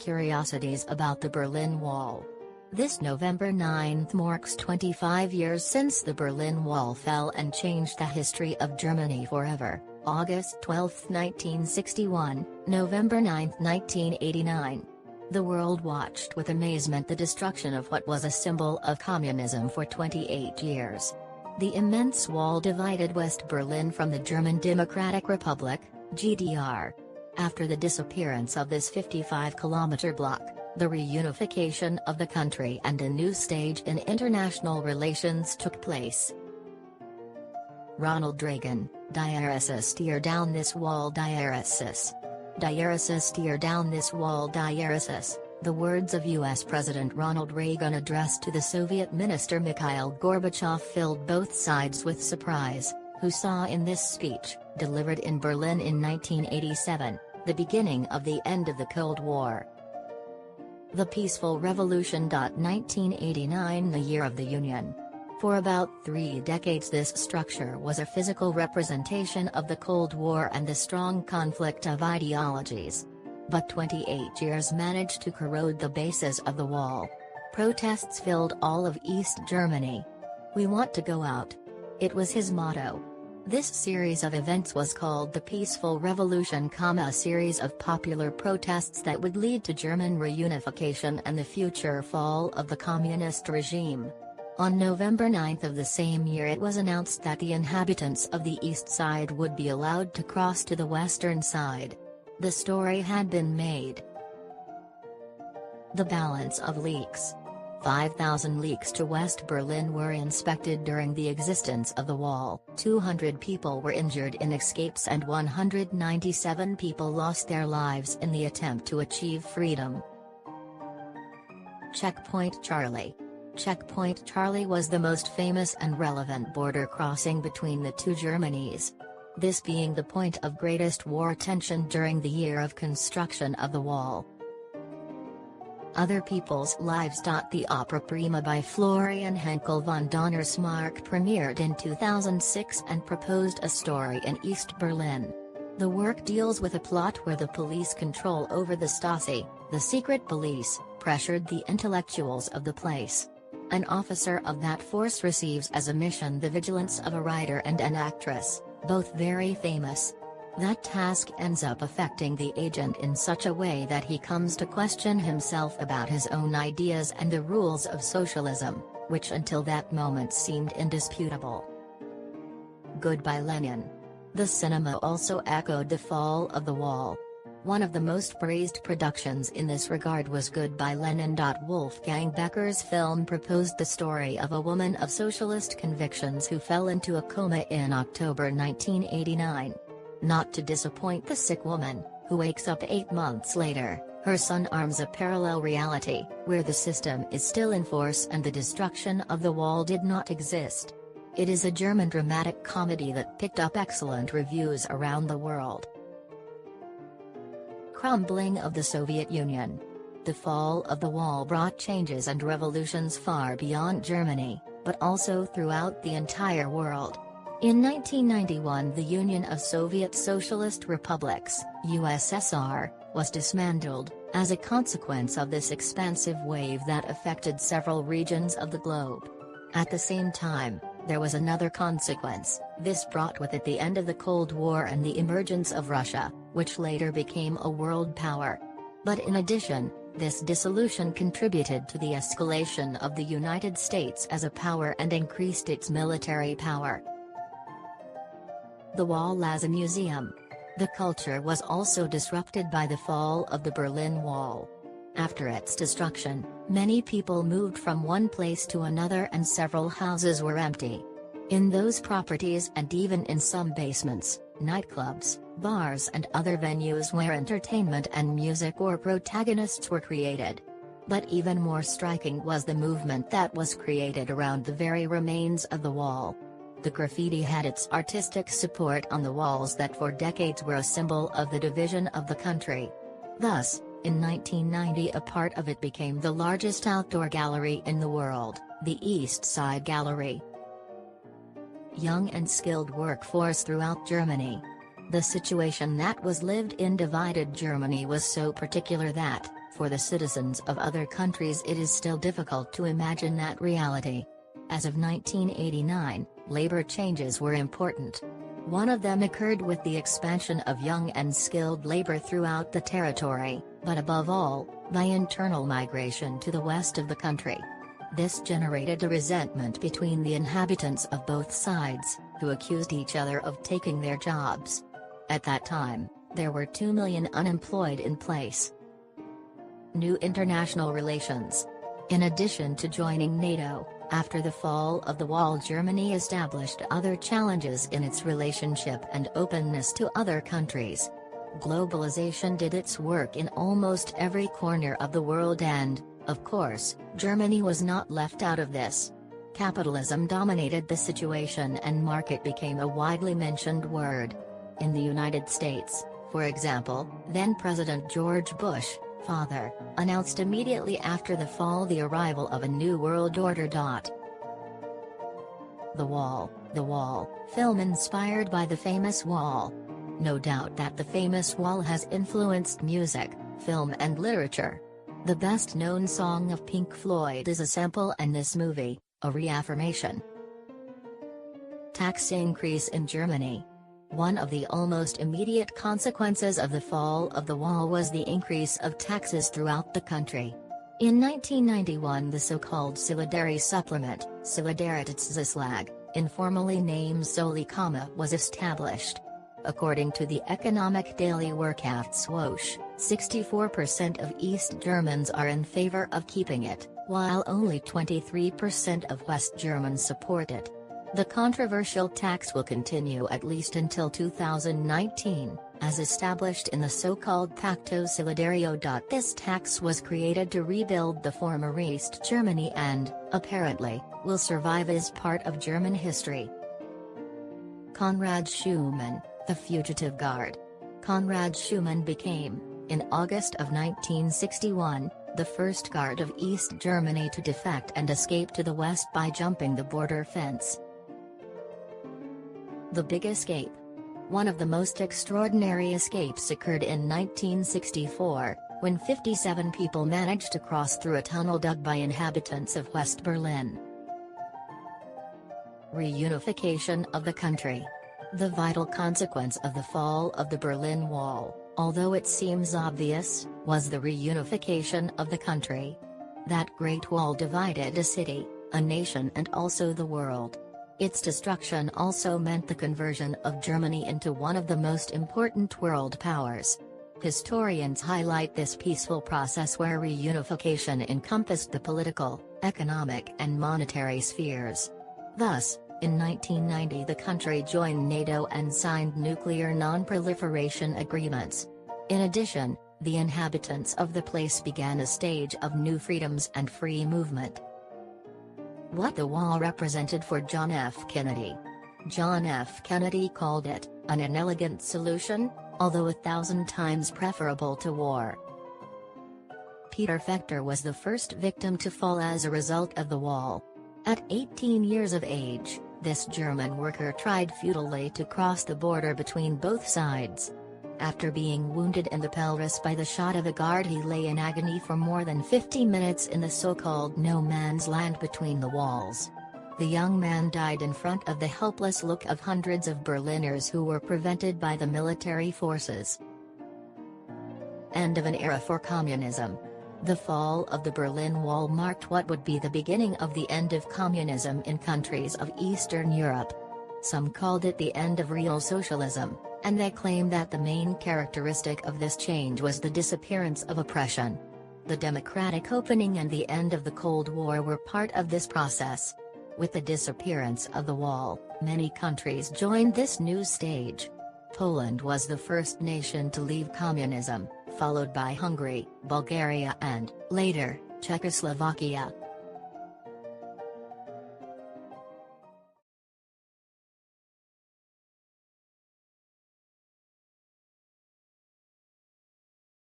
Curiosities about the Berlin Wall. This November 9 marks 25 years since the Berlin Wall fell and changed the history of Germany forever. August 12, 1961, November 9, 1989. The world watched with amazement the destruction of what was a symbol of communism for 28 years. The immense wall divided West Berlin from the German Democratic Republic, GDR. After the disappearance of this 55-kilometer block, the reunification of the country and a new stage in international relations took place. Ronald Reagan, Diaresis tear down this wall Diaresis. Diaresis tear down this wall Diaresis, the words of US President Ronald Reagan addressed to the Soviet Minister Mikhail Gorbachev filled both sides with surprise, who saw in this speech, delivered in Berlin in 1987, the beginning of the end of the Cold War. The Peaceful Revolution. 1989, the year of the Union. For about 3 decades this structure was a physical representation of the Cold War and the strong conflict of ideologies. But 28 years managed to corrode the bases of the wall. Protests filled all of East Germany. "We want to go out." It was his motto. This series of events was called the Peaceful Revolution, a series of popular protests that would lead to German reunification and the future fall of the communist regime. On November 9 of the same year it was announced that the inhabitants of the east side would be allowed to cross to the western side. The story had been made. The balance of leaks. 5,000 leaks to West Berlin were inspected during the existence of the wall. 200 people were injured in escapes and 197 people lost their lives in the attempt to achieve freedom. Checkpoint Charlie. Checkpoint Charlie was the most famous and relevant border crossing between the two Germanys. This being the point of greatest war tension during the year of construction of the wall. Other People's Lives. The opera prima by Florian Henkel von Donnersmarck premiered in 2006 and proposed a story in East Berlin. The work deals with a plot where the police control over the Stasi, the secret police, pressured the intellectuals of the place. An officer of that force receives as a mission the vigilance of a writer and an actress, both very famous. That task ends up affecting the agent in such a way that he comes to question himself about his own ideas and the rules of socialism, which until that moment seemed indisputable. Goodbye Lenin. The cinema also echoed the fall of the wall. One of the most praised productions in this regard was Goodbye Lenin. Wolfgang Becker's film proposed the story of a woman of socialist convictions who fell into a coma in October 1989. Not to disappoint the sick woman, who wakes up 8 months later, her son arms a parallel reality, where the system is still in force and the destruction of the wall did not exist. It is a German dramatic comedy that picked up excellent reviews around the world. Crumbling of the Soviet Union. The fall of the wall brought changes and revolutions far beyond Germany, but also throughout the entire world. In 1991 the Union of Soviet Socialist Republics, USSR, was dismantled, as a consequence of this expansive wave that affected several regions of the globe. At the same time, there was another consequence. This brought with it the end of the Cold War and the emergence of Russia, which later became a world power. But in addition, this dissolution contributed to the escalation of the United States as a power and increased its military power. The wall as a museum. The culture was also disrupted by the fall of the Berlin Wall. After its destruction, many people moved from one place to another and several houses were empty. In those properties and even in some basements, nightclubs, bars and other venues where entertainment and music or protagonists were created. But even more striking was the movement that was created around the very remains of the wall. The graffiti had its artistic support on the walls that for decades were a symbol of the division of the country. Thus, in 1990 a part of it became the largest outdoor gallery in the world, the East Side Gallery. Young and skilled workforce throughout Germany. The situation that was lived in divided Germany was so particular that, for the citizens of other countries it is still difficult to imagine that reality. As of 1989, labor changes were important. One of them occurred with the expansion of young and skilled labor throughout the territory, but above all, by internal migration to the west of the country. This generated a resentment between the inhabitants of both sides, who accused each other of taking their jobs. At that time, there were 2 million unemployed in place. New international relations. In addition to joining NATO, after the fall of the wall, Germany established other challenges in its relationship and openness to other countries. Globalization did its work in almost every corner of the world and, of course, Germany was not left out of this. Capitalism dominated the situation and market became a widely mentioned word. In the United States, for example, then-President George Bush, father, announced immediately after the fall the arrival of a new world order. The Wall, film inspired by the famous Wall. No doubt that the famous Wall has influenced music, film and literature. The best-known song of Pink Floyd is a sample in this movie, a reaffirmation. Tax increase in Germany. One of the almost immediate consequences of the fall of the wall was the increase of taxes throughout the country. In 1991 the so-called Solidary Supplement, Solidaritätszuschlag, informally named Solikama, was established. According to the Economic Daily Wirtschaftswoche, 64% of East Germans are in favor of keeping it, while only 23% of West Germans support it. The controversial tax will continue at least until 2019, as established in the so-called Pacto Solidario. This tax was created to rebuild the former East Germany and, apparently, will survive as part of German history. Konrad Schumann, the Fugitive Guard. Konrad Schumann became, in August of 1961, the first guard of East Germany to defect and escape to the west by jumping the border fence. The Big Escape. One of the most extraordinary escapes occurred in 1964, when 57 people managed to cross through a tunnel dug by inhabitants of West Berlin. Reunification of the country. The vital consequence of the fall of the Berlin Wall, although it seems obvious, was the reunification of the country. That Great Wall divided a city, a nation and also the world. Its destruction also meant the conversion of Germany into one of the most important world powers. Historians highlight this peaceful process where reunification encompassed the political, economic and monetary spheres. Thus, in 1990 the country joined NATO and signed nuclear non-proliferation agreements. In addition, the inhabitants of the place began a stage of new freedoms and free movement. What the wall represented for John F. Kennedy. John F. Kennedy called it an inelegant solution, although 1,000 times preferable to war. Peter Fechter was the first victim to fall as a result of the wall. At 18 years of age, this German worker tried futilely to cross the border between both sides. After being wounded in the pelvis by the shot of a guard, he lay in agony for more than 50 minutes in the so-called no man's land between the walls. The young man died in front of the helpless look of hundreds of Berliners who were prevented by the military forces. End of an era for communism. The fall of the Berlin Wall marked what would be the beginning of the end of communism in countries of Eastern Europe. Some called it the end of real socialism, and they claim that the main characteristic of this change was the disappearance of oppression. The democratic opening and the end of the Cold War were part of this process. With the disappearance of the wall, many countries joined this new stage. Poland was the first nation to leave communism, followed by Hungary, Bulgaria and, later, Czechoslovakia.